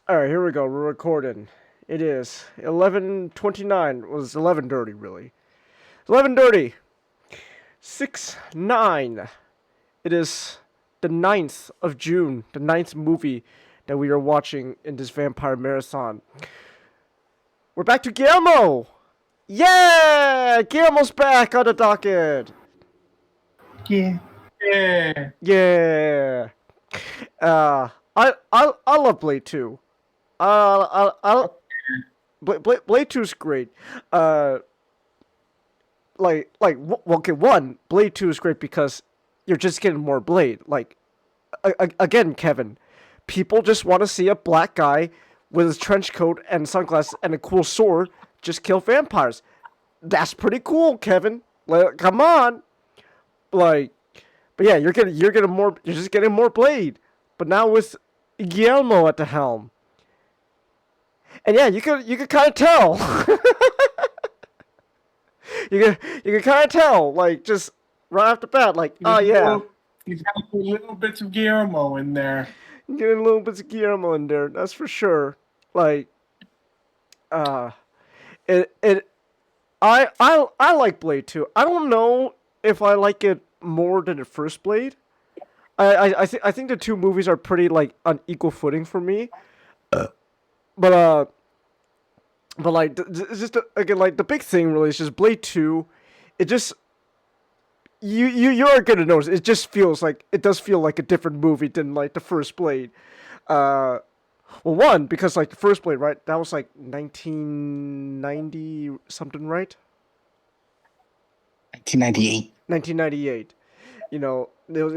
All right, here we go. We're recording. It is 11:29. Well, it's 11:30 really. 11:30. 6/9. It is the 9th of June, the ninth movie that we are watching in this vampire marathon. We're back to Guillermo. Yeah, Guillermo's back on the docket. Yeah. Yeah. Yeah. I love Blade 2. Blade 2 is great. Okay, one, Blade 2 is great because you're just getting more Blade. Again, Kevin, people just want to see a black guy with his trench coat and sunglasses and a cool sword just kill vampires. That's pretty cool, Kevin. Come on. Like, but yeah, you're just getting more Blade. But now with Guillermo at the helm. And yeah, you could kind of tell. you can kind of tell, like, just right off the bat, like, oh yeah, You got little bits of Guillermo in there. getting a little bit of Guillermo in there. That's for sure. Like, uh, it I like Blade 2. I don't know if I like it more than the first Blade. I think the two movies are pretty like on equal footing for me. But it's just again, like, the big thing really is just Blade 2. It just you're gonna notice it just feels like it does feel like a different movie than like the first Blade. Uh, well, one, because like the first Blade, right? That was like 1990 something, right? 1998. 1998. It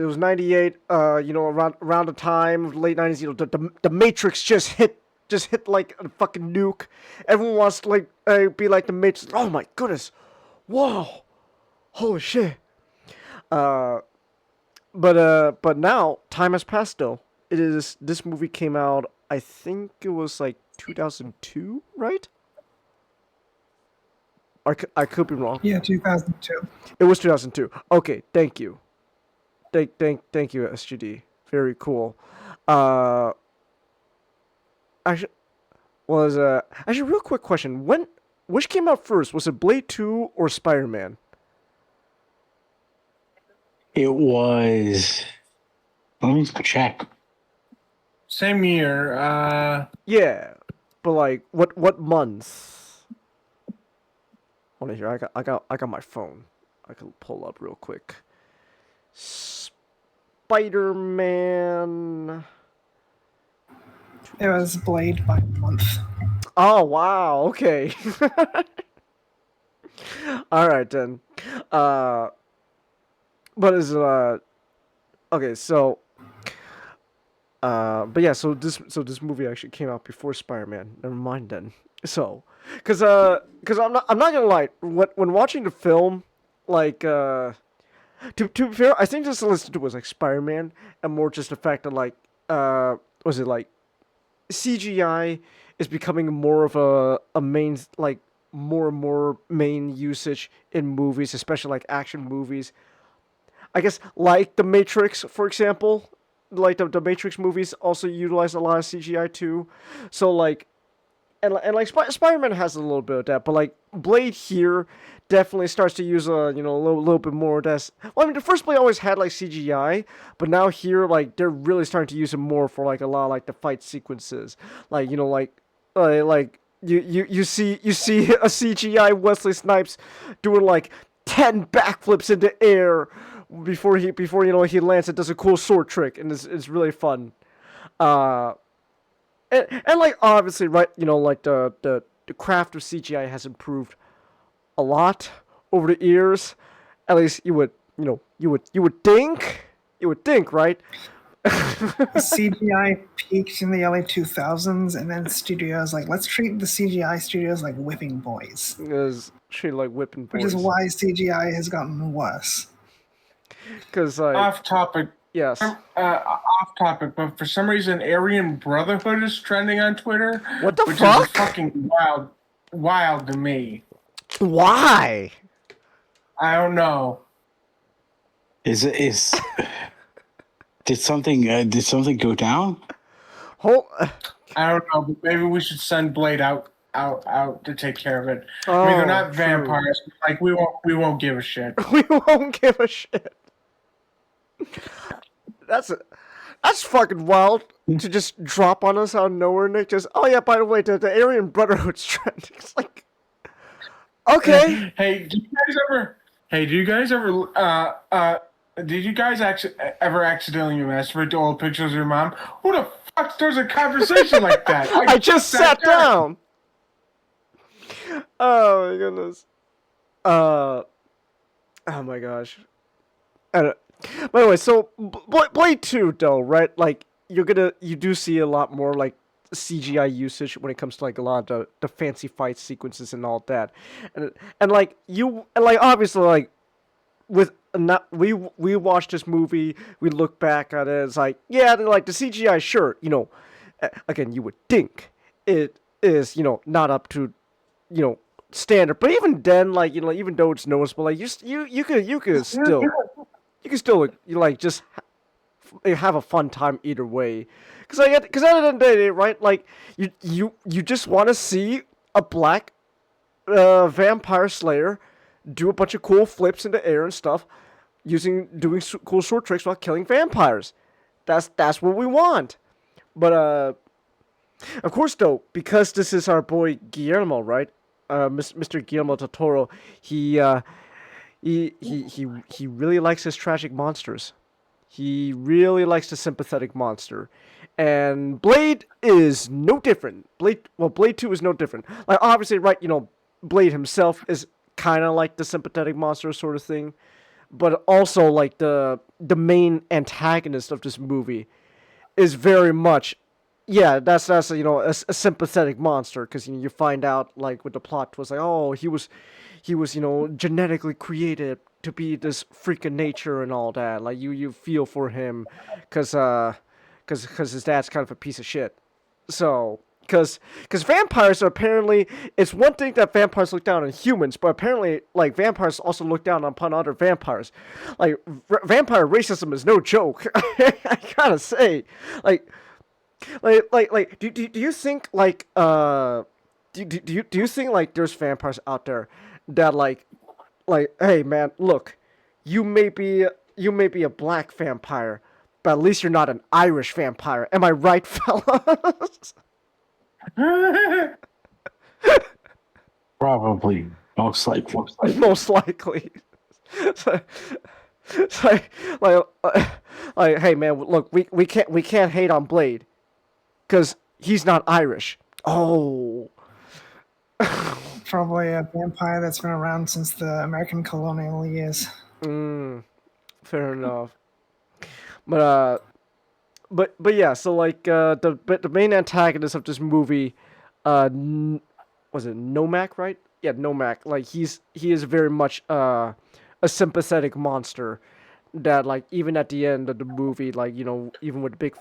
was 98. Around the time of the late 90s. The Matrix just hit like a fucking nuke. Everyone wants to like be like the Matrix. Oh my goodness, whoa, holy shit. Uh, but now time has passed though. This movie came out. I think it was like 2002, right? I could be wrong. Yeah, 2002. It was 2002. Okay, thank you. Thank you, SGD. Very cool. Uh, actually, real quick question. Which came out first? Was it Blade 2 or Spider-Man? It was. Let me check. Same year. Yeah, but like what month? Hold on here. I got my phone. I can pull up real quick. Spider-Man. It was Blade by month. Oh wow. Okay. All right then. Uh, but is okay. But yeah. So this movie actually came out before Spider-Man. Never mind then. So, cause I'm not gonna lie. When watching the film, like to be fair, I think this less to do with like Spider-Man and more just the fact that like was it like CGI is becoming more of a main, like, more and more main usage in movies, especially like action movies. I guess like the Matrix, for example, like the Matrix movies also utilize a lot of CGI too. So like and like Spider-Man has a little bit of that, but like Blade here definitely starts to use a little bit more of that. Well, I mean, the first Blade always had like CGI, but now here like they're really starting to use it more for like a lot of like the fight sequences, like you see a CGI Wesley Snipes doing like 10 backflips in the air before he lands and does a cool sword trick, and it's really fun. Uh, and like obviously, right, like the craft of CGI has improved a lot over the years. At least you would think, right? CGI peaked in the early 2000s, and then studios let's treat the CGI studios like whipping boys, Is treated like whipping which boys. is why CGI has gotten worse. Because like, Off topic. yes. Off topic, but for some reason, Aryan Brotherhood is trending on Twitter. What the which fuck? is fucking wild to me. Why? I don't know. Did something go down? Hold. I don't know, but maybe we should send Blade out to take care of it. Oh, I mean, they're not true. vampires. Like we won't give a shit. We won't give a shit. That's that's fucking wild to just drop on us out of nowhere, Nick. Just oh yeah, by the way, the Aryan Brotherhood's trending. It's like okay. Hey, did you guys ever? Hey, do you guys ever? Did you guys actually ever accidentally masturbate to old pictures of your mom? Who the fuck does a conversation like that? I just sat down. Oh my goodness. Oh my gosh. By the way, so Blade 2 though, right? Like you do see a lot more like CGI usage when it comes to like a lot of the fancy fight sequences and all that, and like obviously like with not we watched this movie, we look back at it, it's like yeah, like the CGI, sure, again you would think it is not up to standard, but even then like even though it's noticeable, like you can still like just have a fun time either way, because at the end of the day, right? Like you just want to see a black vampire slayer do a bunch of cool flips in the air and stuff, doing cool sword tricks while killing vampires. That's what we want. But of course though, because this is our boy Guillermo, right? Mr. Guillermo Del Toro, he really likes his tragic monsters. He really likes the sympathetic monster. And Blade is no different. Blade 2 is no different. Like obviously, right, Blade himself is kind of like the sympathetic monster sort of thing, but also like the main antagonist of this movie is very much yeah, that's a sympathetic monster, because you find out like with the plot was like oh he was genetically created to be this freak of nature and all that, like you feel for him because his dad's kind of a piece of shit, so because vampires are apparently, it's one thing that vampires look down on humans, but apparently like vampires also look down upon other vampires, like vampire racism is no joke. I gotta say, do you think like do you think like there's vampires out there that hey man, look, you may be a black vampire, but at least you're not an Irish vampire. Am I right, fellas? Probably, most likely. Most likely. So, it's like, hey man, look, we can't hate on Blade, because he's not Irish. Oh. Probably a vampire that's been around since the American colonial years. Fair enough. But yeah, so like the main antagonist of this movie, was it Nomak, right? Yeah, Nomak. Like he is very much a sympathetic monster that like even at the end of the movie, like even with big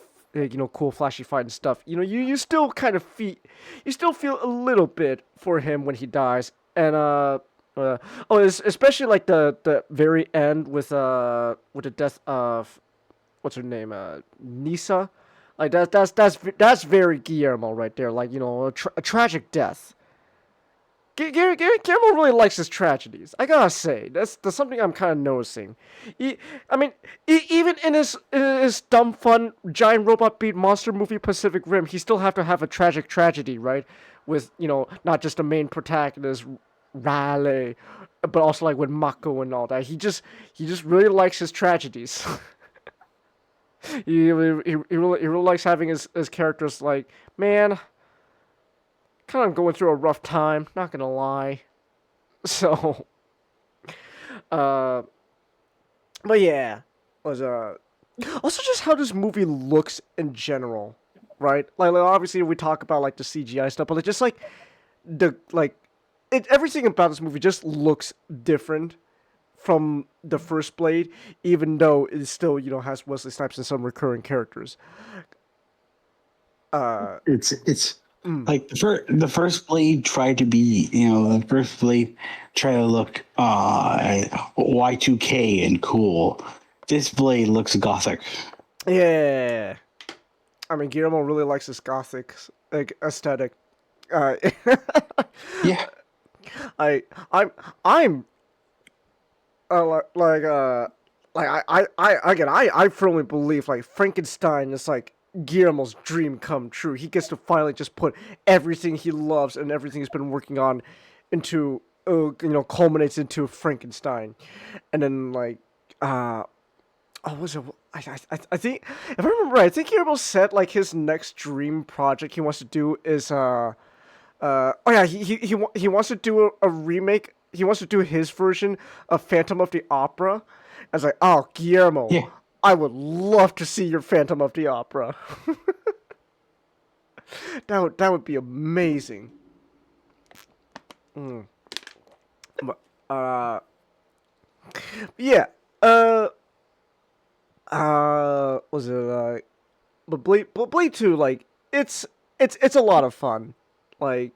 cool flashy fight and stuff, you still kind of feel a little bit for him when he dies, and especially like the very end with the death of what's her name, Nisa, like that's very Guillermo right there, like a tragic death. Guillermo really likes his tragedies. I gotta say, that's something I'm kind of noticing. Even in his dumb fun giant robot beat monster movie Pacific Rim, he still have to have a tragic tragedy, right? With not just the main protagonist Raleigh, but also like with Mako and all that. He just really likes his tragedies. he really likes having his characters like, man, kind of going through a rough time, not gonna lie. So, but yeah, was also just how this movie looks in general, right? Like obviously we talk about like the CGI stuff, but like just like everything about this movie just looks different from the first Blade, even though it still has Wesley Snipes and some recurring characters. It's like the first Blade tried to be, the first Blade tried to look Y2K and cool. This Blade looks gothic. Yeah. I mean, Guillermo really likes this gothic like aesthetic. Uh, Yeah. I I'm like I firmly believe like Frankenstein is like Guillermo's dream come true. He gets to finally just put everything he loves and everything he's been working on into culminates into Frankenstein, and then like oh was it I think if I remember right, I think Guillermo said like his next dream project he wants to do is oh yeah, he wants to do a remake. He wants to do his version of Phantom of the Opera. I was like, oh, Guillermo, Yeah. I would love to see your Phantom of the Opera. That would be amazing. But, yeah. Uh. Was it But Blade 2, like it's a lot of fun. Like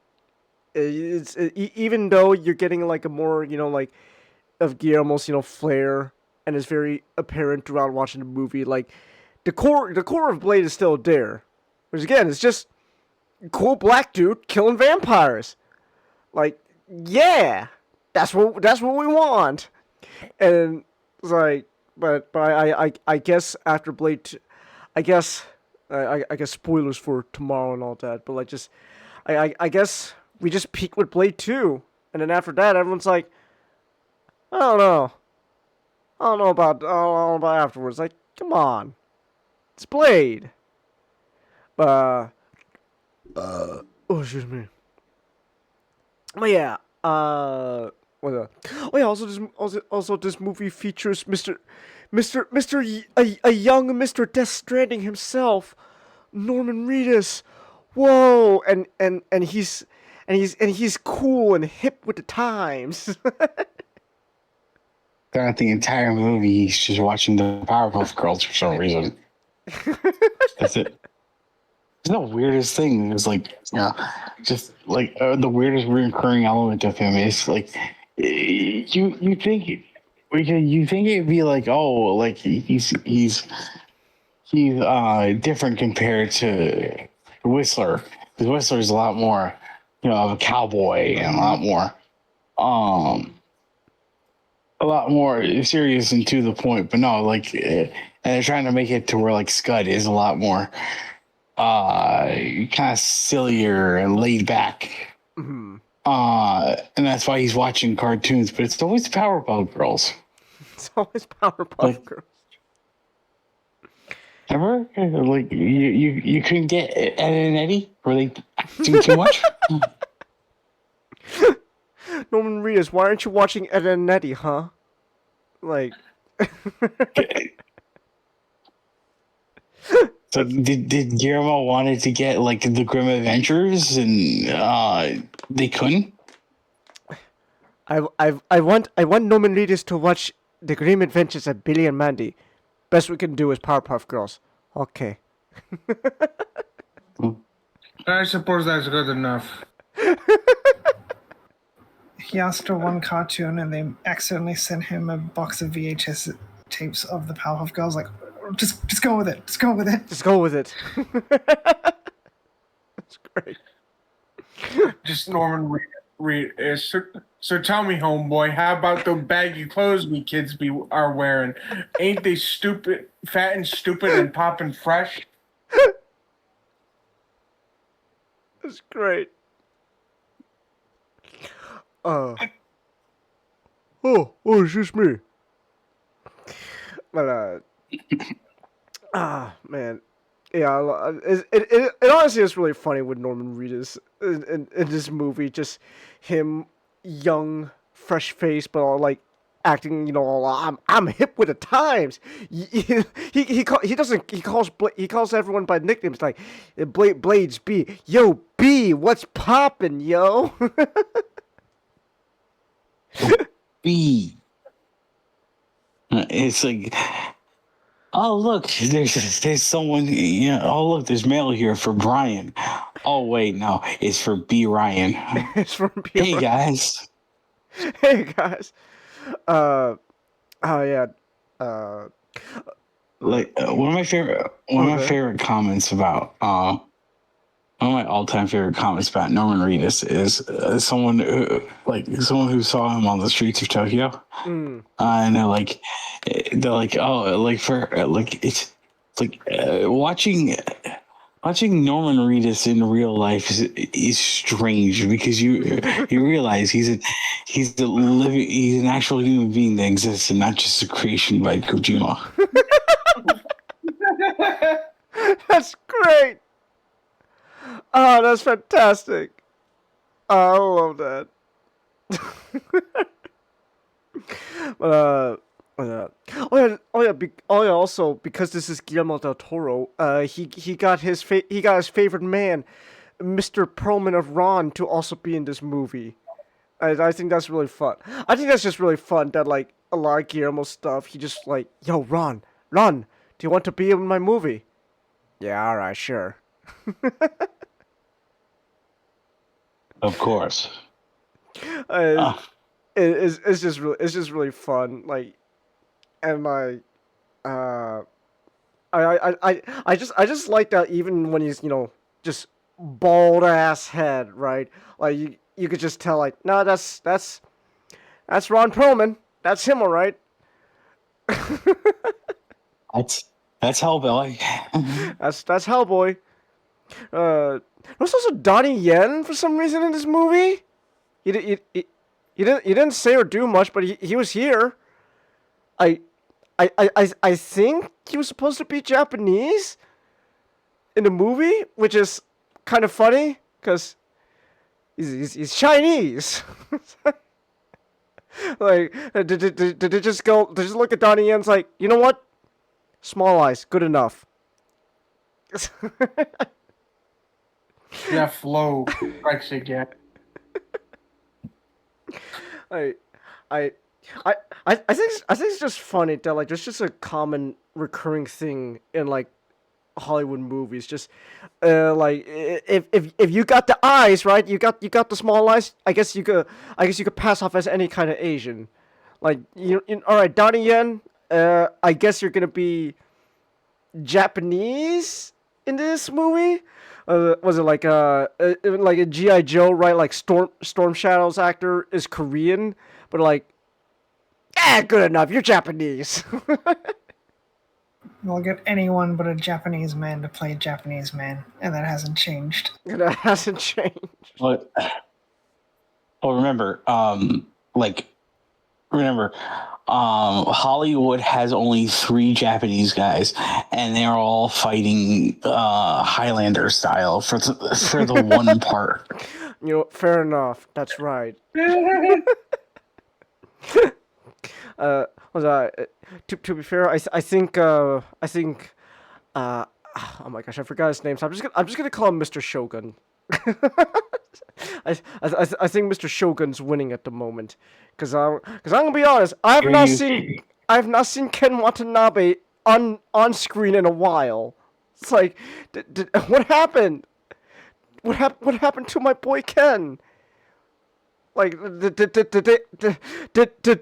even though you're getting like a more like of Guillermo's flair, and it's very apparent throughout watching the movie. Like the core of Blade is still there, which again is just cool black dude killing vampires. Like yeah, that's what we want. And it's like, but I guess after Blade, I guess I guess spoilers for tomorrow and all that. But like just I guess we just peaked with Blade 2, and then after that everyone's like, I don't know. I don't know about afterwards. Like, come on. It's Blade. Uh, oh, excuse me. But yeah, what oh yeah, also this movie features a young Mr. Death Stranding himself, Norman Reedus. Whoa, and he's cool and hip with the times. Throughout the entire movie, he's just watching the Powerpuff Girls for some reason. That's it. It's the weirdest thing. It's like, just like the weirdest recurring element of him is like, you think it'd be like, oh, like he's different compared to Whistler. Because Whistler's a lot more, of a cowboy and a lot more serious and to the point. But no, like, and they're trying to make it to where like Scud is a lot more kind of sillier and laid back. Mm-hmm. And that's why he's watching cartoons, but it's always Powerpuff Girls. It's always Powerpuff Like- Girls. Ever? Like you couldn't get Ed and Eddie? Were they acting too much? Norman Reedus, why aren't you watching Ed and Eddie, huh? Like, So did Guillermo wanted to get like the Grim Adventures and they couldn't? I want Norman Reedus to watch The Grim Adventures of Billy and Mandy. Best we can do is Powerpuff Girls. Okay. I suppose that's good enough. He asked for one cartoon, and they accidentally sent him a box of VHS tapes of the Powerpuff Girls. Like, just go with it. Just go with it. Just go with it. That's great. Just Norman Reed. So tell me, homeboy, how about the baggy clothes we kids are wearing? Ain't they stupid, fat and stupid and popping fresh? That's great. Oh, it's just me. But man, yeah, it honestly is really funny with Norman Reedus in this movie. Just him, young, fresh face, but all like acting, all, I'm hip with the times. He calls everyone by nicknames like Blades B. Yo B, what's poppin', yo? B. It's like, oh look, there's someone. Oh look, there's mail here for Brian. Oh wait, no, it's for B Ryan. It's from Hey guys. Hey guys. Oh yeah. like one of my Okay. favorite comments about one of my all-time favorite comments about Norman Reedus is someone who saw him on the streets of Tokyo, Mm. and they're like, oh, like for like it's like watching Norman Reedus in real life is strange because you realize he's an actual human being that exists and not just a creation by Kojima. That's great. Oh, that's fantastic. I love that. But oh yeah. Also, because this is Guillermo del Toro, he got his favorite man, Mr. Perlman of Ron, to also be in this movie. I think that's really fun. I think that's just really fun that like a lot of Guillermo stuff. He just like, yo, Ron, do you want to be in my movie? Yeah, all right, sure. Of course. Uh, Uh, it's just really fun. Like, and like, uh, I just like that even when he's just bald ass head, right? Like you could just tell like, no, that's Ron Perlman. That's him, all right. that's Hellboy. That's Hellboy. There's also Donnie Yen for some reason in this movie. He didn't say or do much, but he was here. I I think he was supposed to be Japanese in the movie, which is kind of funny because he's Chinese. Like, did they just go? They just look at Donnie Yen's like, you know what? Small eyes, good enough. That flow strikes again. I, I, I think it's just funny that like there's just a common recurring thing in like Hollywood movies. Just like if you got the eyes right, you got the small eyes. I guess you could pass off as any kind of Asian. Like all right, Donnie Yen. I guess you're gonna be Japanese in this movie. Was it like a GI Joe, right? Like Storm Shadow's actor is Korean, but like, good enough. You're Japanese. We'll get anyone but a Japanese man to play a Japanese man, and that hasn't changed. That hasn't changed. But well, remember, Hollywood has only 3 Japanese guys, and they're all fighting Highlander style for the one part. Fair enough. That's right. Was I? To be fair, I think oh my gosh, I forgot his name. So I'm just gonna call him Mr. Shogun. I think Mr. Shogun's winning at the moment, because I'm gonna be honest. I have not seen Ken Watanabe on screen in a while. It's like, what happened? What happened to my boy Ken? Like,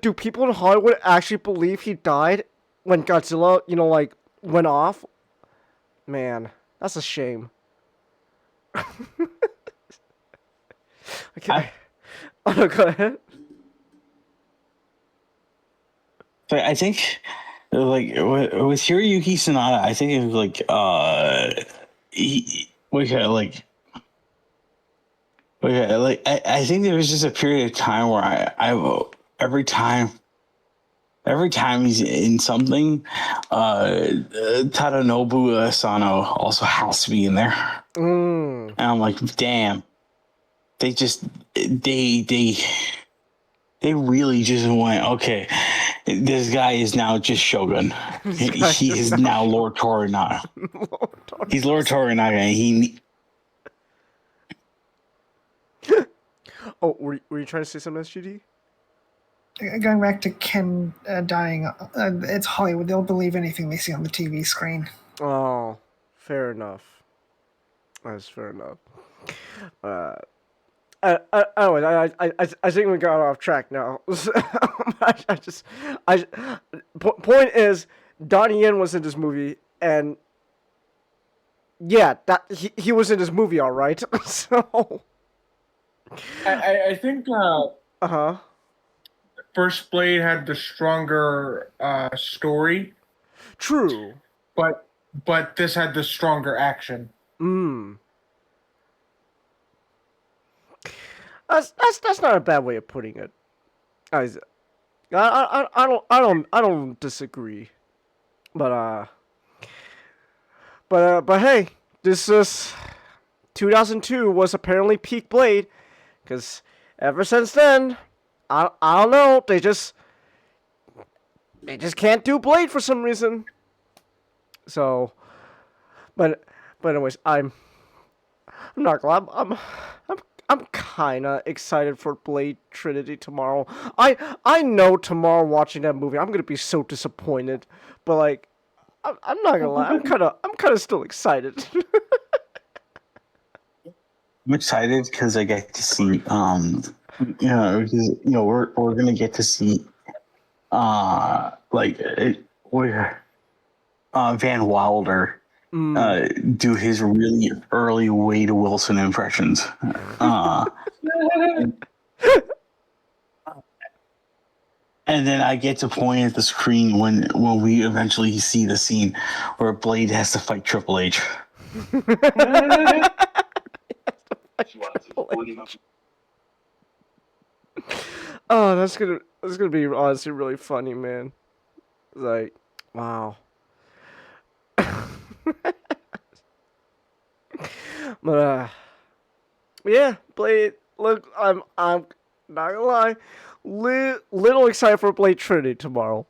do people in Hollywood actually believe he died when Godzilla, like, went off? Man, that's a shame. Okay. Oh, no, go ahead. But I think, like with Hiroyuki Sanada, I think it was like I think there was just a period of time where I every time he's in something, Tadanobu Asano also has to be in there, and I'm like, damn, they really just went, okay, this guy is now just Shogun. He is now Lord Toranaga. He's Lord Toranaga, and he. Oh, were you trying to say something, SGD? Going back to Ken dying, it's Hollywood. They'll believe anything they see on the TV screen. Oh, fair enough. That's fair enough. Anyway, I think we got off track now. Point is, Donnie Yen was in this movie, and yeah, that he was in this movie, all right. So, I think uh-huh. First Blade had the stronger story, True. but this had the stronger action. Mm. That's not a bad way of putting it. I don't disagree. But but hey, this is 2002 was apparently peak Blade, because ever since then, I don't know, they just can't do Blade for some reason. So, but anyways, I'm not glad. I'm kind of excited for Blade Trinity tomorrow. I know tomorrow watching that movie I'm gonna be so disappointed, but like I'm not gonna lie, I'm kind of still excited. I'm excited because I get to see, we're gonna get to see, where Van Wilder do his really early Wade Wilson impressions. And then I get to point at the screen when we eventually see the scene where Blade has to fight Triple H. Oh, that's gonna be honestly really funny, man. Like, wow. But yeah, Blade. Look, I'm not gonna lie, little excited for Blade Trinity tomorrow.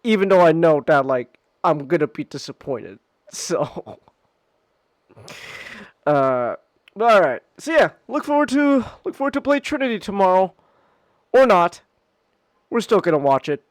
Even though I know that like I'm gonna be disappointed. So, but all right. So yeah, look forward to Blade Trinity tomorrow, or not. We're still gonna watch it.